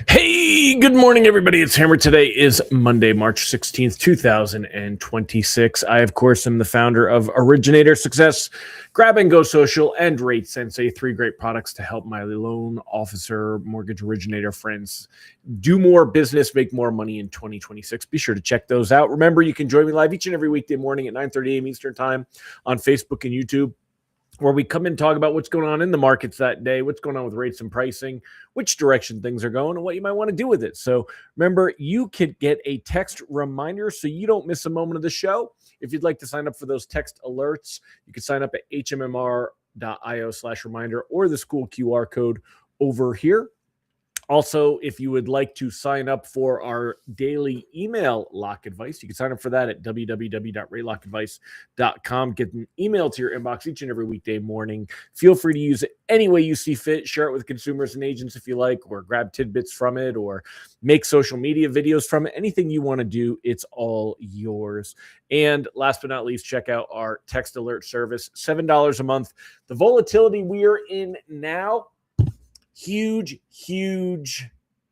Hey, good morning, everybody. It's Hammer. Today is Monday, March 16th, 2026. I, of course, am the founder of Originator Success, Grab and Go Social, and Rate Sensei, three great products to help my loan officer, mortgage originator friends do more business, make more money in 2026. Be sure to check those out. Remember, you can join me live each and every weekday morning at 9:30 a.m. Eastern Time on Facebook and YouTube, where we come and talk about what's going on in the markets that day, what's going on with rates and pricing, which direction things are going, and what you might want to do with it. So remember, you could get a text reminder so you don't miss a moment of the show. If you'd like to sign up for those text alerts, you can sign up at hmmr.io/reminder or the school QR code over here. Also, if you would like to sign up for our daily email lock advice, you can sign up for that at www.raylockadvice.com. Get an email to your inbox each and every weekday morning. Feel free to use it any way you see fit. Share it with consumers and agents if you like, or grab tidbits from it, or make social media videos from it. Anything you want to do, it's all yours. And last but not least, check out our text alert service, $7 a month. The volatility we are in now, huge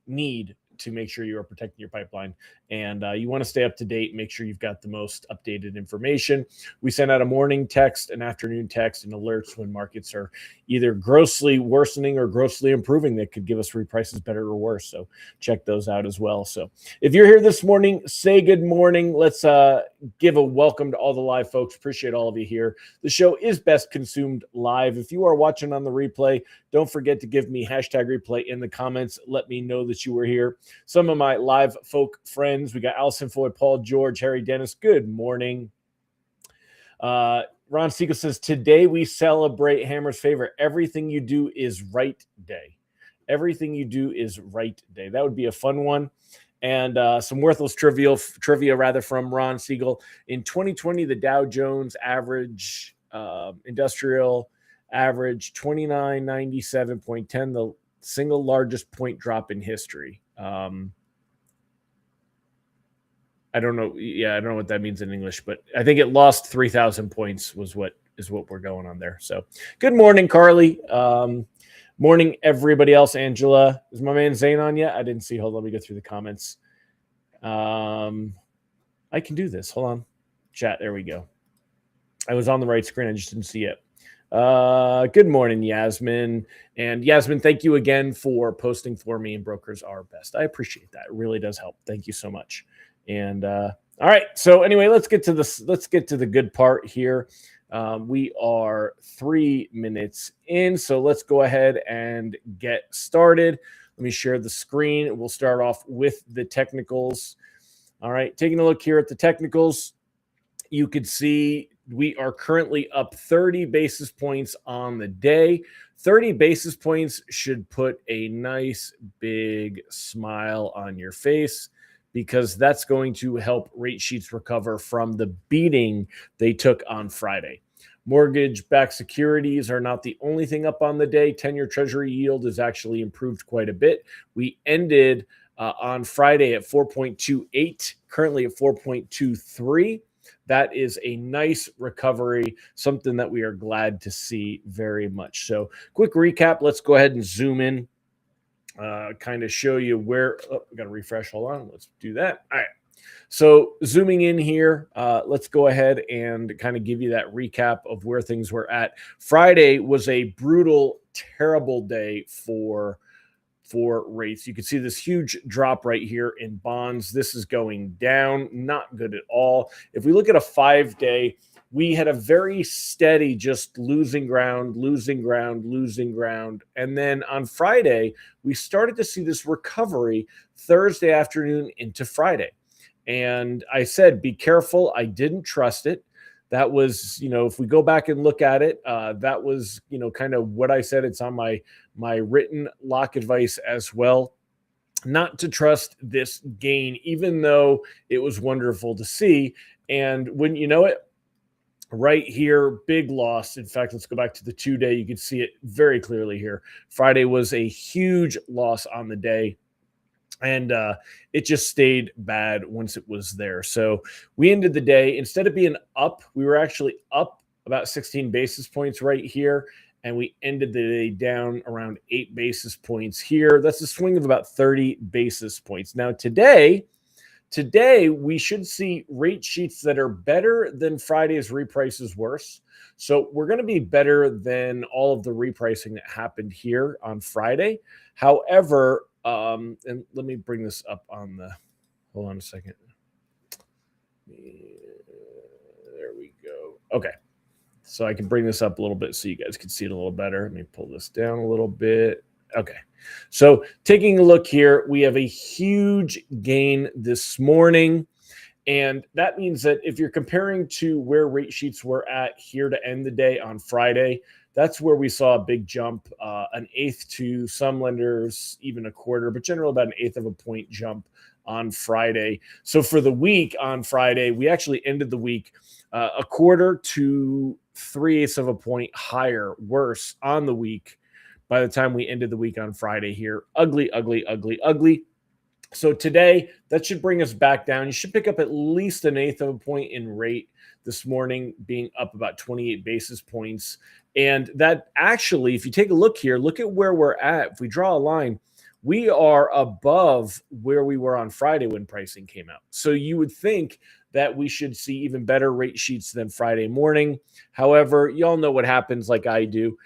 need to make sure you are protecting your pipeline, and you want to stay up to date. Make sure you've got the most updated information. We send out a morning text, an afternoon text, and alerts when markets are either grossly worsening or grossly improving that could give us reprices better or worse. So check those out as well. So if you're here this morning, say good morning. Let's give a welcome to all the live folks. Appreciate all of you here. The show is best consumed live. If you are watching on the replay, don't forget to give me hashtag replay in the comments. Let me know that you were here. Some of my live folk friends, we got Allison Floyd, Paul George, Harry Dennis. Good morning. Ron Siegel says, today we celebrate Hammer's favorite, everything you do is right day. Everything you do is right day. That would be a fun one. And some worthless trivia from Ron Siegel. In 2020, the Dow Jones average industrial average 2997.10, the single largest point drop in history. I don't know. Yeah, I don't know what that means in English, but I think it lost 3,000 points is what we're going on there. So good morning, Carly. Morning, everybody else. Angela, is my man Zane on yet? I didn't see. Hold on, let me go through the comments. I can do this. Hold on. Chat. There we go. I was on the right screen. I just didn't see it. Good morning, Yasmin. And Yasmin, thank you again for posting for me, and brokers are best. I appreciate that. It really does help. Thank you so much. And all right. So anyway, let's get to this. Let's get to the good part here. We are 3 minutes in, so let's go ahead and get started. Let me share the screen. We'll start off with the technicals. All right, taking a look here at the technicals, you could see we are currently up 30 basis points on the day. 30 basis points should put a nice big smile on your face, because that's going to help rate sheets recover from the beating they took on Friday. Mortgage-backed securities are not the only thing up on the day. 10-year Treasury yield has actually improved quite a bit. We ended on Friday at 4.28, currently at 4.23. That is a nice recovery, something that we are glad to see very much. So quick recap. Let's go ahead and zoom in, kind of show you where. We got to refresh. Hold on. Let's do that. All right. So zooming in here, let's go ahead and kind of give you that recap of where things were at. Friday was a brutal, terrible day for rates. You can see this huge drop right here in bonds. This is going down, not good at all. If we look at a 5-day, we had a very steady, just losing ground. And then on Friday, we started to see this recovery Thursday afternoon into Friday. And I said, be careful. I didn't trust it. That was, if we go back and look at it, that was, kind of what I said. It's on my written lock advice as well, not to trust this gain, even though it was wonderful to see. And when you know it, right here, big loss. In fact, let's go back to the 2-day. You can see it very clearly here. Friday was a huge loss on the day, and it just stayed bad once it was there. So we ended the day, instead of being up, we were actually up about 16 basis points right here. and we ended the day down around 8 basis points here. That's a swing of about 30 basis points. Now, today we should see rate sheets that are better than Friday's reprices worse. So we're going to be better than all of the repricing that happened here on Friday. However, and let me bring this up on the, hold on a second. There we go. Okay. So I can bring this up a little bit so you guys can see it a little better. Let me pull this down a little bit. Okay. So taking a look here, we have a huge gain this morning. And that means that if you're comparing to where rate sheets were at here to end the day on Friday, that's where we saw a big jump, an eighth to some lenders, even a quarter, but generally about an eighth of a point jump on Friday. So for the week on Friday, we actually ended the week a quarter to 3/8 of a point higher, worse on the week by the time we ended the week on Friday here. Ugly, ugly, ugly, ugly. So today, that should bring us back down. You should pick up at least an eighth of a point in rate this morning, being up about 28 basis points. And that actually, if you take a look here, look at where we're at. If we draw a line, we are above where we were on Friday when pricing came out. So you would think that we should see even better rate sheets than Friday morning. However, y'all know what happens like I do.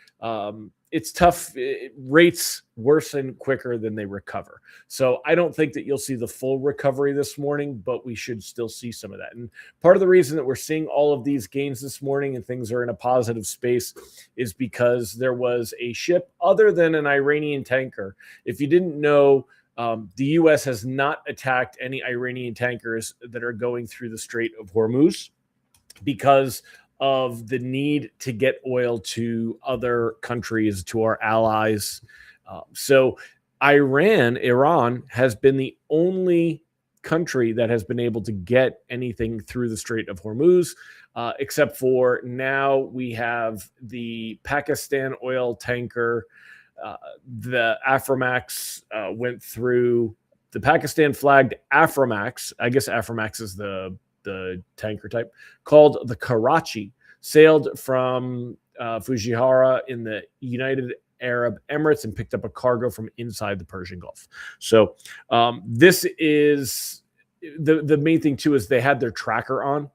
It's tough. Rates worsen quicker than they recover. So I don't think that you'll see the full recovery this morning, but we should still see some of that. And part of the reason that we're seeing all of these gains this morning and things are in a positive space is because there was a ship other than an Iranian tanker. If you didn't know, the U.S. has not attacked any Iranian tankers that are going through the Strait of Hormuz because of the need to get oil to other countries, to our allies. So Iran has been the only country that has been able to get anything through the Strait of Hormuz, except for now we have the Pakistan oil tanker. The Aframax went through the Pakistan flagged Aframax. I guess Aframax is the tanker type, called the Karachi, sailed from Fujairah in the United Arab Emirates and picked up a cargo from inside the Persian Gulf. So this is the main thing too, is they had their tracker on,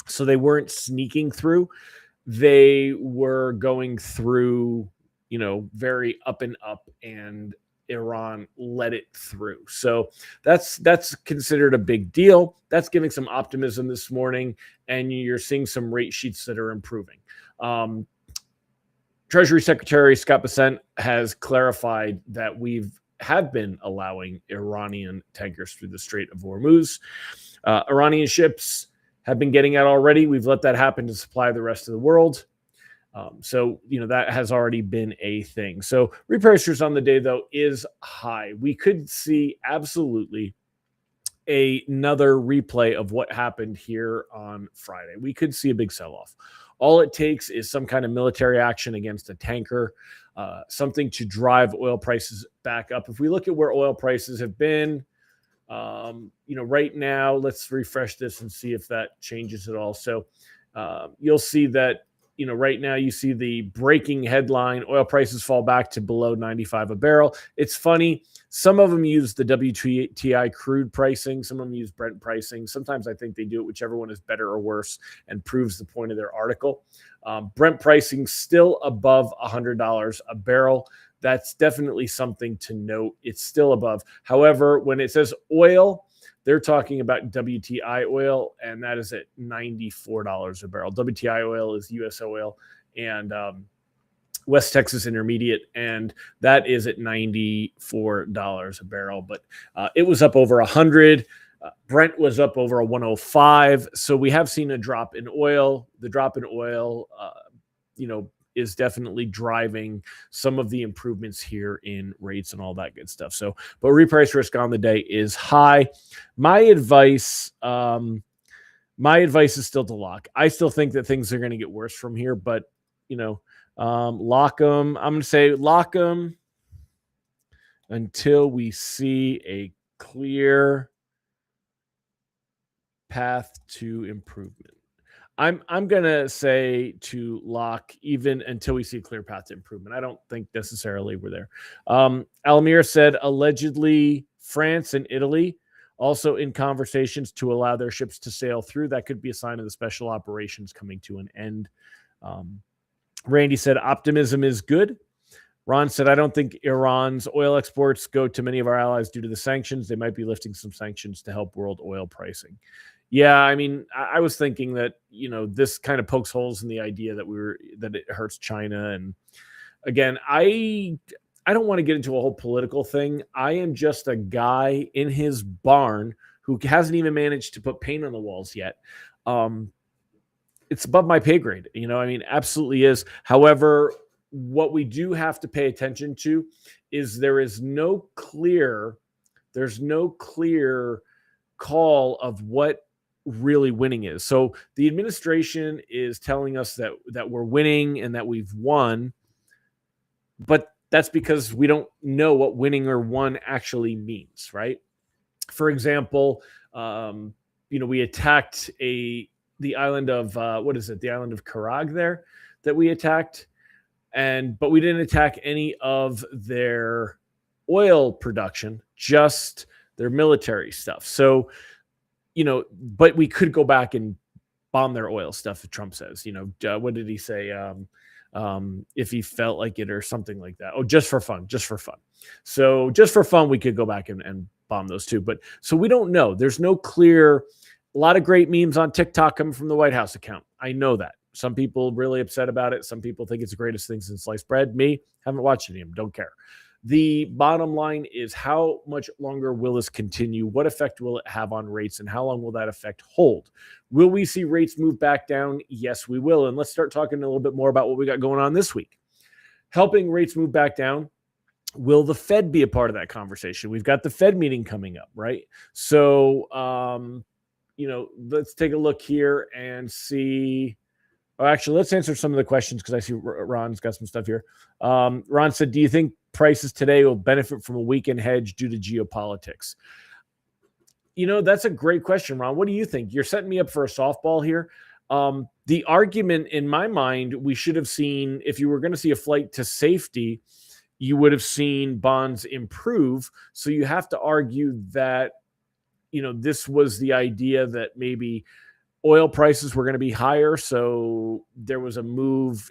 so they weren't sneaking through. They were going through, very up and up, and Iran let it through. So that's considered a big deal. That's giving some optimism this morning, and you're seeing some rate sheets that are improving. Treasury Secretary Scott Bessent has clarified that have been allowing Iranian tankers through the Strait of Hormuz. Iranian ships have been getting out already. We've let that happen to supply the rest of the world. So that has already been a thing. So repricers on the day, though, is high. We could see absolutely another replay of what happened here on Friday. We could see a big sell-off. All it takes is some kind of military action against a tanker, something to drive oil prices back up. If we look at where oil prices have been, right now, let's refresh this and see if that changes at all. So you'll see that, right now you see the breaking headline, oil prices fall back to below 95 a barrel. It's funny. Some of them use the WTI crude pricing. Some of them use Brent pricing. Sometimes I think they do it, whichever one is better or worse and proves the point of their article. Brent pricing still above $100 a barrel. That's definitely something to note. It's still above. However, when it says oil, they're talking about WTI oil, and that is at $94 a barrel. WTI oil is U.S. oil and West Texas Intermediate, and that is at $94 a barrel. But it was up over 100. Brent was up over a 105. So we have seen a drop in oil. The drop in oil, is definitely driving some of the improvements here in rates and all that good stuff. So, but reprice risk on the day is high. My advice is still to lock. I still think that things are going to get worse from here, but lock them. I'm going to say lock them until we see a clear path to improvement. I'm gonna say to lock even until we see a clear path to improvement. I don't think necessarily we're there. Almir said allegedly France and Italy also in conversations to allow their ships to sail through. That could be a sign of the special operations coming to an end. Randy said optimism is good. Ron said, I don't think Iran's oil exports go to many of our allies due to the sanctions. They might be lifting some sanctions to help world oil pricing. Yeah, I mean, I was thinking that, this kind of pokes holes in the idea that it hurts China. And again, I don't want to get into a whole political thing. I am just a guy in his barn who hasn't even managed to put paint on the walls yet. It's above my pay grade. Absolutely is. However, what we do have to pay attention to is there's no clear call of what really winning is. So the administration is telling us that we're winning and that we've won, but that's because we don't know what winning or won actually means, right? For example, we attacked the island of the island of Karag there that we attacked, but we didn't attack any of their oil production, just their military stuff. So, but we could go back and bomb their oil stuff, if Trump says. What did he say? If he felt like it or something like that. Oh, just for fun. So just for fun, we could go back and bomb those too. But so we don't know. There's no clear. A lot of great memes on TikTok coming from the White House account. I know that. Some people really upset about it. Some people think it's the greatest thing since sliced bread. Me, haven't watched any of them. Don't care. The bottom line is, how much longer will this continue? What effect will it have on rates, and how long will that effect hold? Will we see rates move back down? Yes, we will. And let's start talking a little bit more about what we got going on this week. Helping rates move back down. Will the Fed be a part of that conversation? We've got the Fed meeting coming up, right? So, let's take a look here and see. Oh, actually, let's answer some of the questions because I see Ron's got some stuff here. Ron said, do you think prices today will benefit from a weekend hedge due to geopolitics? That's a great question, Ron. What do you think? You're setting me up for a softball here. The argument in my mind, we should have seen, if you were going to see a flight to safety, you would have seen bonds improve. So you have to argue that, this was the idea that maybe oil prices were going to be higher. So there was a move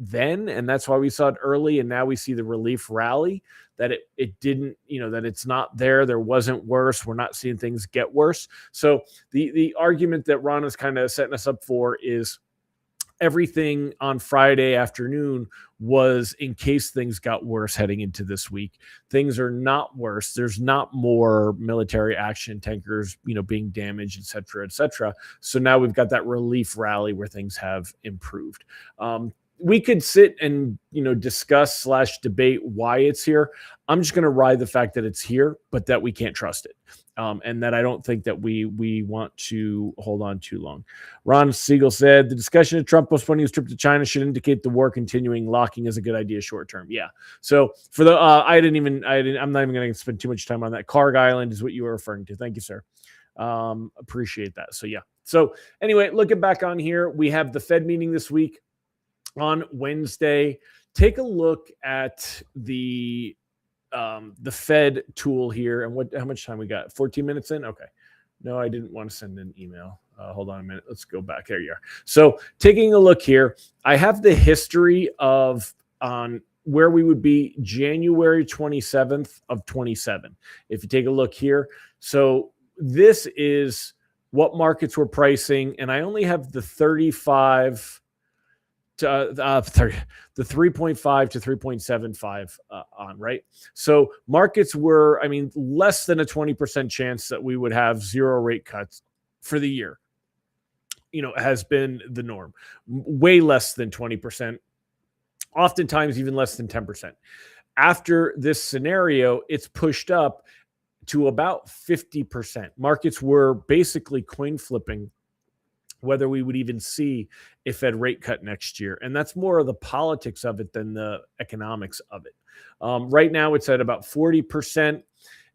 then, and that's why we saw it early. And now we see the relief rally, that it didn't, that it's not there. There wasn't worse. We're not seeing things get worse. So the argument that Ron is kind of setting us up for is everything on Friday afternoon was in case things got worse heading into this week. Things are not worse. There's not more military action, tankers, being damaged, et cetera, et cetera. So now we've got that relief rally where things have improved. We could sit and, discuss / debate why it's here. I'm just going to ride the fact that it's here, but that we can't trust it. And that I don't think that we want to hold on too long. Ron Siegel said, the discussion of Trump postponing his trip to China should indicate the war continuing. Locking is a good idea short term. Yeah. So for the, I'm not even going to spend too much time on that. Karg Island is what you were referring to. Thank you, sir. Appreciate that. So yeah. So anyway, looking back on here, we have the Fed meeting this week on Wednesday. Take a look at the Fed tool here and how much time we got. 14 minutes in. Okay. No, I didn't want to send an email. Hold on a minute. Let's go back. There you are. So taking a look here, I have the history on where we would be January 27th of 27. If you take a look here. So this is what markets were pricing. And I only have the 35 to the 3.5 to 3.75 on, right? So markets were, less than a 20% chance that we would have zero rate cuts for the year, has been the norm. Way less than 20%, oftentimes even less than 10%. After this scenario, it's pushed up to about 50%. Markets were basically coin flipping whether we would even see a Fed rate cut next year. And that's more of the politics of it than the economics of it. Right now, it's at about 40%.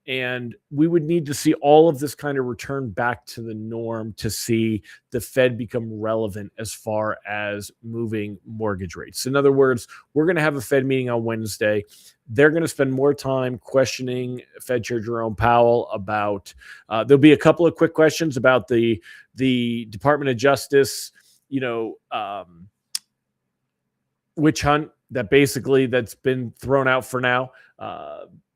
And we would need to see all of this kind of return back to the norm to see the Fed become relevant as far as moving mortgage rates. In other words, we're going to have a Fed meeting on Wednesday. They're going to spend more time questioning Fed Chair Jerome Powell about. There'll be a couple of quick questions about the Department of Justice, witch hunt that's been thrown out for now.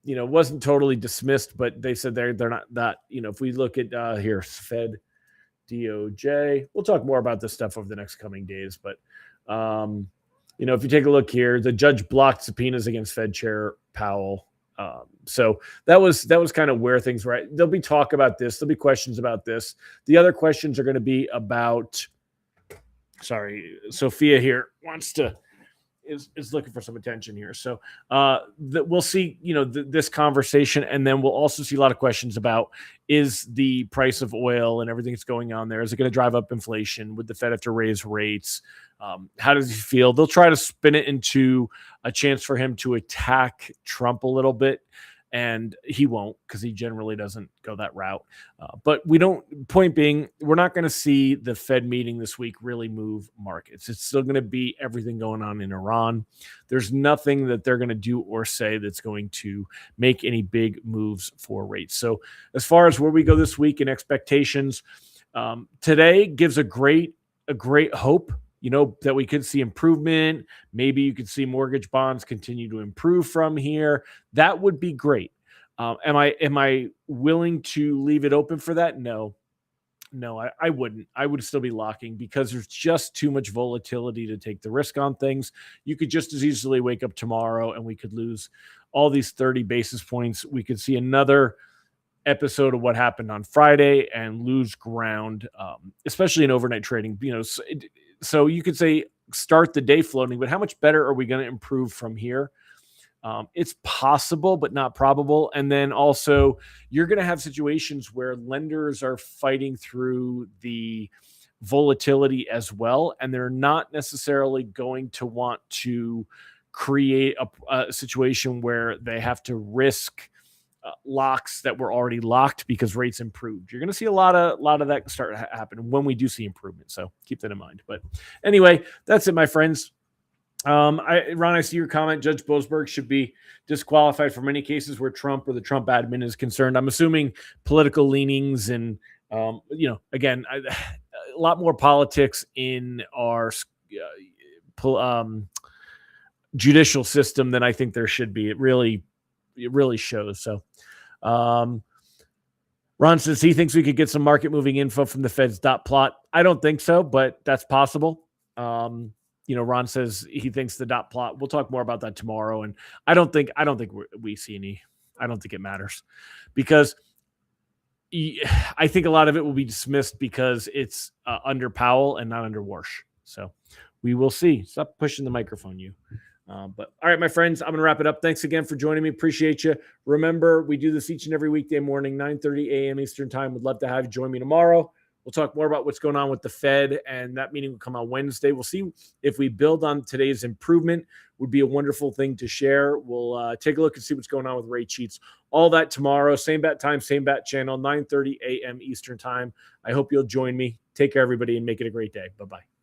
Wasn't totally dismissed, but they said they're not, if we look at here, Fed DOJ, we'll talk more about this stuff over the next coming days. But, if you take a look here, the judge blocked subpoenas against Fed Chair Powell. So that was kind of where things were at. There'll be talk about this. There'll be questions about this. The other questions are going to be about, Sophia here is looking for some attention here. So we'll see, this conversation, and then we'll also see a lot of questions about, is the price of oil and everything that's going on there, is it going to drive up inflation? Would the Fed have to raise rates? How does he feel? They'll try to spin it into a chance for him to attack Trump a little bit. And he won't, because he generally doesn't go that route. But point being, we're not going to see the Fed meeting this week really move markets. It's still going to be everything going on in Iran. There's nothing that they're going to do or say that's going to make any big moves for rates. So as far as where we go this week and expectations, today gives a great hope, that we could see improvement. Maybe you could see mortgage bonds continue to improve from here. That would be great. Am I willing to leave it open for that? No, I wouldn't. I would still be locking, because there's just too much volatility to take the risk on things. You could just as easily wake up tomorrow and we could lose all these 30 basis points. We could see another episode of what happened on Friday and lose ground, especially in overnight trading. So you could say start the day floating, but how much better are we going to improve from here? It's possible, but not probable. And then also, you're going to have situations where lenders are fighting through the volatility as well, and they're not necessarily going to want to create a situation where they have to risk locks that were already locked because rates improved. You're going to see a lot of that start happening when we do see improvement. So keep that in mind. But anyway, that's it, my friends. Ron, I see your comment. Judge Boasberg should be disqualified from any cases where Trump or the Trump admin is concerned. I'm assuming political leanings and, again, a lot more politics in our judicial system than I think there should be. It really shows. So Ron says he thinks we could get some market moving info from the Fed's dot plot. I don't think so, but that's possible. Ron says he thinks the dot plot, we'll talk more about that tomorrow. And I don't think we see any, I don't think it matters, because I think a lot of it will be dismissed because it's under Powell and not under Warsh. So we will see. Stop pushing the microphone, you. But all right, my friends, I'm going to wrap it up. Thanks again for joining me. Appreciate you. Remember, we do this each and every weekday morning, 9:30 a.m. Eastern time. Would love to have you join me tomorrow. We'll talk more about what's going on with the Fed, and that meeting will come on Wednesday. We'll see if we build on today's improvement. Would be a wonderful thing to share. We'll take a look and see what's going on with rate sheets. All that tomorrow. Same bat time, same bat channel, 9:30 a.m. Eastern time. I hope you'll join me. Take care, everybody, and make it a great day. Bye-bye.